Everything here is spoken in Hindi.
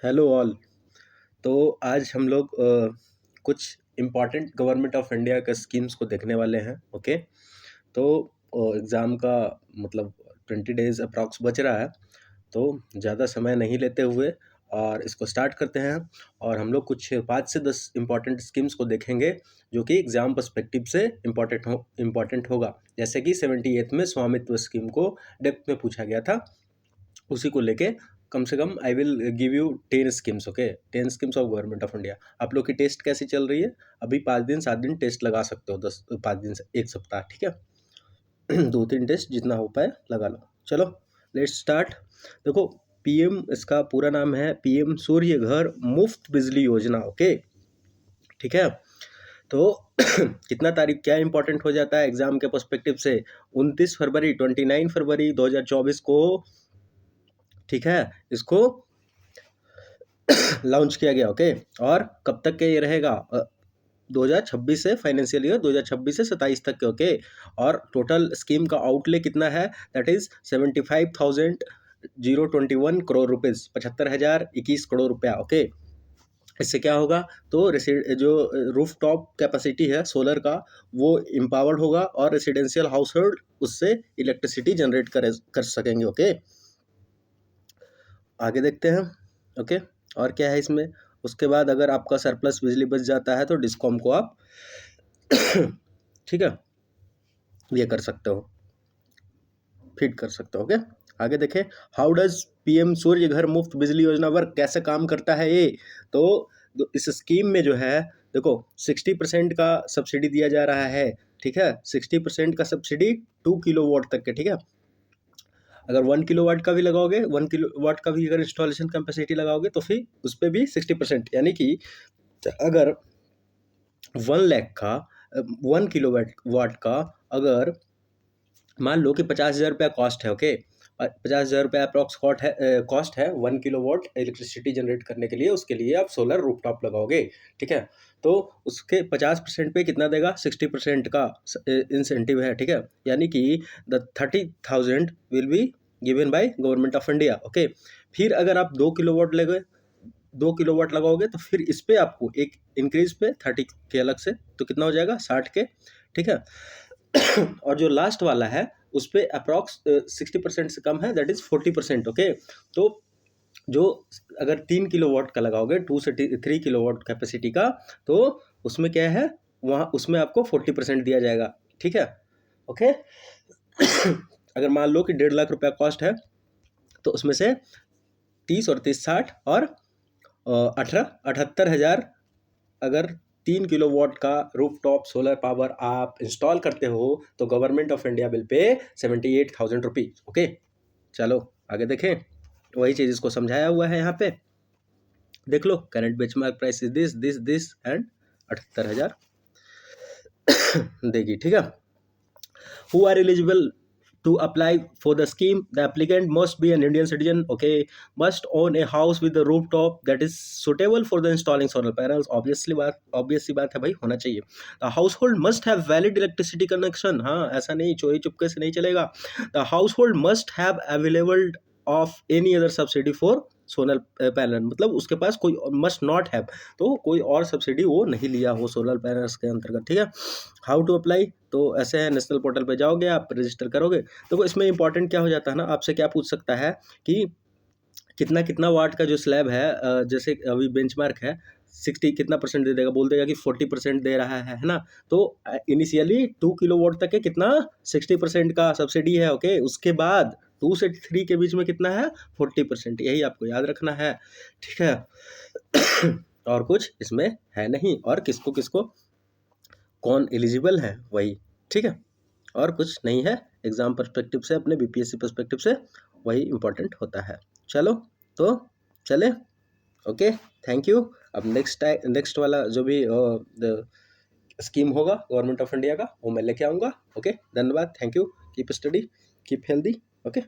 Hello all. तो आज हम लोग कुछ इम्पॉर्टेंट गवर्नमेंट ऑफ इंडिया के स्कीम्स को देखने वाले हैं। ओके, तो एग्ज़ाम का मतलब 20 डेज़ अप्रॉक्स बच रहा है, तो ज़्यादा समय नहीं लेते हुए और इसको स्टार्ट करते हैं। और हम लोग कुछ 5 से 10 इम्पॉर्टेंट स्कीम्स को देखेंगे जो कि एग्ज़ाम पर्सपेक्टिव से इम्पॉर्टेंट होगा। जैसे कि 78th में स्वामित्व स्कीम को डेप्थ में पूछा गया था, उसी को लेके कम से कम I will give you 10 schemes. Okay, 10 schemes of government of India. आप लोग की टेस्ट कैसी चल रही है? अभी 5 दिन 7 दिन टेस्ट लगा सकते हो, 5 दिन से 1 सप्ताह, ठीक है। 2-3 टेस्ट जितना हो पाए लगा लो। चलो लेट्स स्टार्ट। देखो, पीएम, इसका पूरा नाम है पीएम सूर्य घर मुफ्त बिजली योजना। ओके, ठीक है। तो कितना तारीख क्या इंपॉर्टेंट हो जाता है एग्जाम के पर्सपेक्टिव से? 29 फरवरी 2024 को, ठीक है, इसको लॉन्च किया गया। ओके, और कब तक के ये रहेगा? 2026 से, फाइनेंशियल ईयर 2026 से 27 तक के। ओके, और टोटल स्कीम का आउटले कितना है? That is 75,021 crore rupees, 75,021 crore रुपया। ओके, इससे क्या होगा? तो जो रूफ टॉप कैपेसिटी है सोलर का, वो एम्पावर्ड होगा और रेसिडेंशियल हाउस होल्ड उससे इलेक्ट्रिसिटी जनरेट कर सकेंगे। ओके, आगे देखते हैं। ओके, और क्या है इसमें? उसके बाद अगर आपका सरप्लस बिजली बच जाता है तो डिस्कॉम को आप ठीक है, ये कर सकते हो, फीड कर सकते हो। ओके, आगे देखें। हाउ डज पीएम सूर्य घर मुफ्त बिजली योजना वर्क? कैसे काम करता है ये? तो इस स्कीम में जो है, देखो, 60% का सब्सिडी दिया जा रहा है, ठीक है। 60% का सब्सिडी 2 किलोवाट तक के, ठीक है। अगर 1 किलोवाट का भी लगाओगे, 1 किलोवाट का भी अगर इंस्टॉलेशन कैपेसिटी लगाओगे तो फिर उस पर भी 60%, यानी कि अगर 1 लाख का 1 किलोवाट का अगर मान लो कि 50,000 रुपया कॉस्ट है। ओके, 50,000 रुपया अप्रॉक्स कॉस्ट है 1 किलोवाट इलेक्ट्रिसिटी जनरेट करने के लिए। उसके लिए आप सोलर रूफटॉप लगाओगे, ठीक है। तो उसके 50% पे कितना देगा? 60% का इंसेंटिव है, ठीक है। यानी कि the 30,000 will be given by government of India. Okay, फिर अगर आप 2 किलोवाट लगाओगे तो फिर इस पे आपको एक इंक्रीज पे 30 के अलग से, तो कितना हो जाएगा? 60 के, ठीक है। और जो लास्ट वाला है उस पर अप्रॉक्स 60% से कम है, दैट इज 40%। ओके, तो जो अगर 3 किलोवाट का लगाओगे, 2 से 3 किलोवाट कैपेसिटी का, तो उसमें क्या है, वहाँ उसमें आपको 40% दिया जाएगा, ठीक है। ओके, अगर मान लो कि 1.5 लाख रुपया कॉस्ट है, तो उसमें से 30 और 30 60 और 78,000 अगर 3 किलोवाट का रूफटॉप सोलर पावर आप इंस्टॉल करते हो तो government of India will pay 78,000 rupees. Okay, चलो आगे देखें। वही चीज इसको समझाया हुआ है यहाँ पे, देख लो। Current benchmark price is this this this and 78,000 देगी, ठीक है। Who are eligible to apply for the scheme? The applicant must be an Indian citizen, okay, must own a house with a rooftop that is suitable for the installing solar panels. obvious सी बात है भाई, होना चाहिए। The household must have valid electricity connection, हाँ, ऐसा नहीं चोरी चुपके से नहीं चलेगा। The household must have available of any other subsidy for solar panel, मतलब उसके पास कोई, मस्ट नॉट हैव, तो कोई और सब्सिडी वो नहीं लिया हो सोलर पैनल्स के अंतर्गत, ठीक है। How to apply? तो ऐसे है, नेशनल पोर्टल पे जाओगे, आप रजिस्टर करोगे। तो इसमें इंपॉर्टेंट क्या हो जाता है ना, आपसे क्या पूछ सकता है कि कितना कितना वाट का जो स्लैब है, जैसे अभी बेंचमार्क है 60, कितना परसेंट दे देगा? बोल देगा कि 40% दे रहा है ना। तो इनिशियली 2 किलोवाट तक के कितना 60% का सब्सिडी है। ओके, उसके बाद 2 से 3 के बीच में कितना है? 40%। यही आपको याद रखना है, ठीक है। और कुछ इसमें है नहीं, और किसको किसको कौन एलिजिबल है वही, ठीक है, और कुछ नहीं है। एग्जाम पर्सपेक्टिव से, अपने बीपीएससी पर्सपेक्टिव से वही इंपॉर्टेंट होता है। चलो, तो चले। Okay, thank you. अब नेक्स्ट वाला जो भी स्कीम होगा गवर्नमेंट ऑफ इंडिया का, वो मैं लेके आऊँगा। ओके, धन्यवाद, thank you. Keep study, keep healthy. Okay.